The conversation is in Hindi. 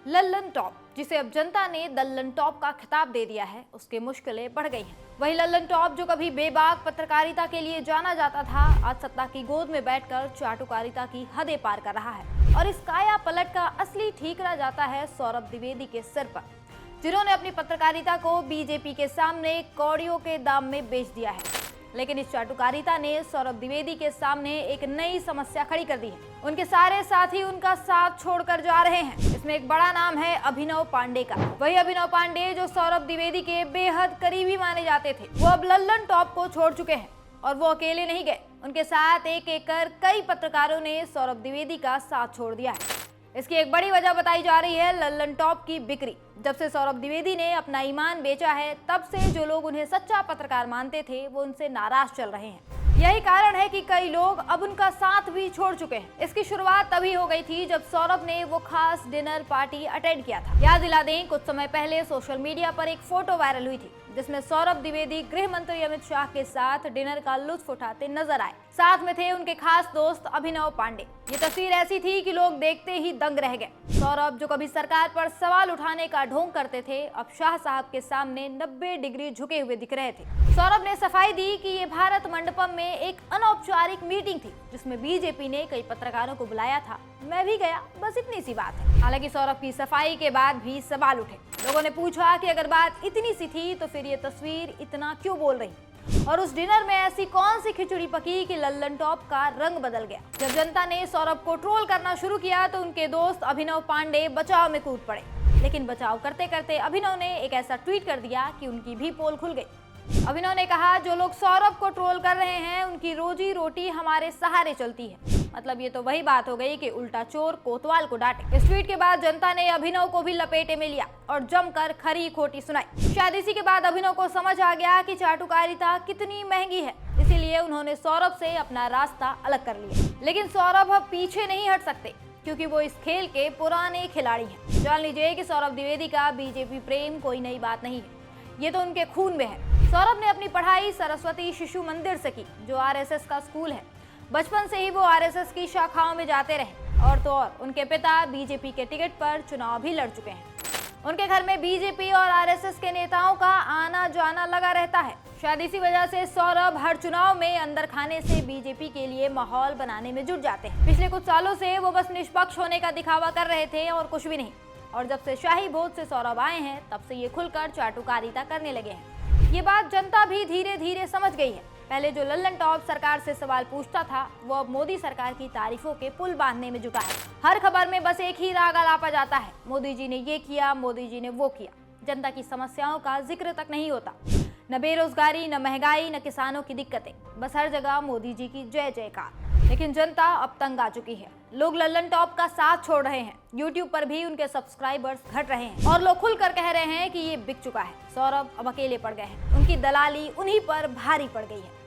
लल्लन टॉप, जिसे अब जनता ने दल्लन टॉप का खिताब दे दिया है, उसकी मुश्किलें बढ़ गई हैं। वही लल्लन टॉप, जो कभी बेबाक पत्रकारिता के लिए जाना जाता था, आज सत्ता की गोद में बैठकर चाटुकारिता की हदें पार कर रहा है। और इस काया पलट का असली ठीकरा जाता है सौरभ द्विवेदी के सिर पर, जिन्होंने अपनी पत्रकारिता को बीजेपी के सामने कौड़ियों के दाम में बेच दिया है। लेकिन इस चाटुकारिता ने सौरभ द्विवेदी के सामने एक नई समस्या खड़ी कर दी है। उनके सारे साथी उनका साथ छोड़कर जा रहे हैं। इसमें एक बड़ा नाम है अभिनव पांडे का। वही अभिनव पांडे, जो सौरभ द्विवेदी के बेहद करीबी माने जाते थे, वो अब लल्लन टॉप को छोड़ चुके हैं। और वो अकेले नहीं गए, उनके साथ एक एक कर कई पत्रकारों ने सौरभ द्विवेदी का साथ छोड़ दिया है। इसकी एक बड़ी वजह बताई जा रही है लल्लन टॉप की बिक्री। जब से सौरभ द्विवेदी ने अपना ईमान बेचा है, तब से जो लोग उन्हें सच्चा पत्रकार मानते थे, वो उनसे नाराज चल रहे हैं। यही कारण है कि कई लोग अब उनका साथ भी छोड़ चुके हैं। इसकी शुरुआत तभी हो गई थी जब सौरभ ने वो खास डिनर पार्टी अटेंड किया था। याद दिला दें, कुछ समय पहले सोशल मीडिया पर एक फोटो वायरल हुई थी, जिसमें सौरभ द्विवेदी गृह मंत्री अमित शाह के साथ डिनर का लुत्फ उठाते नजर आए। साथ में थे उनके खास दोस्त अभिनव पांडे। ये तस्वीर ऐसी थी कि लोग देखते ही दंग रह गए। सौरभ, जो कभी सरकार पर सवाल उठाने का ढोंग करते थे, अब शाह साहब के सामने 90 डिग्री झुके हुए दिख रहे थे। सौरभ ने सफाई दी कि ये भारत मंडपम में एक अनौपचारिक मीटिंग थी, जिसमें बीजेपी ने कई पत्रकारों को बुलाया था। मैं भी गया, बस इतनी सी बात है। हालांकि सौरभ की सफाई के बाद भी सवाल उठे। लोगों ने पूछा कि अगर बात इतनी सी थी, तो फिर ये तस्वीर इतना क्यों बोल रही, और उस डिनर में ऐसी कौन सी खिचड़ी पकी कि लल्लन टॉप का रंग बदल गया। जब जनता ने सौरभ को ट्रोल करना शुरू किया, तो उनके दोस्त अभिनव पांडे बचाव में कूद पड़े। लेकिन बचाव करते करते अभिनव ने एक ऐसा ट्वीट कर दिया कि उनकी भी पोल खुल गई। अभिनव ने कहा, जो लोग सौरभ को ट्रोल कर रहे हैं, उनकी रोजी रोटी हमारे सहारे चलती है। मतलब ये तो वही बात हो गई कि उल्टा चोर कोतवाल को डांटे। इस ट्वीट के बाद जनता ने अभिनव को भी लपेटे में लिया और जमकर खरी खोटी सुनाई। शायद इसी के बाद अभिनव को समझ आ गया कि चाटुकारिता कितनी महंगी है, इसीलिए उन्होंने सौरभ से अपना रास्ता अलग कर लिया। लेकिन सौरभ अब पीछे नहीं हट सकते, क्योंकि वो इस खेल के पुराने खिलाड़ी हैं। जान लीजिए कि सौरभ द्विवेदी का बीजेपी प्रेम कोई नई बात नहीं है, ये तो उनके खून में है। सौरभ ने अपनी पढ़ाई सरस्वती शिशु मंदिर से की, जो आरएसएस का स्कूल है। बचपन से ही वो आरएसएस की शाखाओं में जाते रहे। और तो और, उनके पिता बीजेपी के टिकट पर चुनाव भी लड़ चुके हैं। उनके घर में बीजेपी और आरएसएस के नेताओं का आना जाना लगा रहता है। शायद इसी वजह से सौरभ हर चुनाव में अंदर खाने से बीजेपी के लिए माहौल बनाने में जुट जाते हैं। पिछले कुछ सालों से वो बस निष्पक्ष होने का दिखावा कर रहे थे और कुछ भी नहीं। और जब से शाही भोज से सौरभ आए हैं, तब से ये खुलकर चाटुकारिता करने लगे हैं। ये बात जनता भी धीरे धीरे समझ गई है। पहले जो लल्लन टॉप सरकार से सवाल पूछता था, वो अब मोदी सरकार की तारीफों के पुल बांधने में जुटा है। हर खबर में बस एक ही राग आलापा जाता है, मोदी जी ने ये किया, मोदी जी ने वो किया। जनता की समस्याओं का जिक्र तक नहीं होता। न बेरोजगारी, न महंगाई, न किसानों की दिक्कतें, बस हर जगह मोदी जी की जय जयकार। लेकिन जनता अब तंग आ चुकी है। लोग लल्लन टॉप का साथ छोड़ रहे हैं। YouTube पर भी उनके सब्सक्राइबर्स घट रहे हैं और लोग खुलकर कह रहे हैं कि ये बिक चुका है। सौरभ अब अकेले पड़ गए हैं। उनकी दलाली उन्हीं पर भारी पड़ गई है।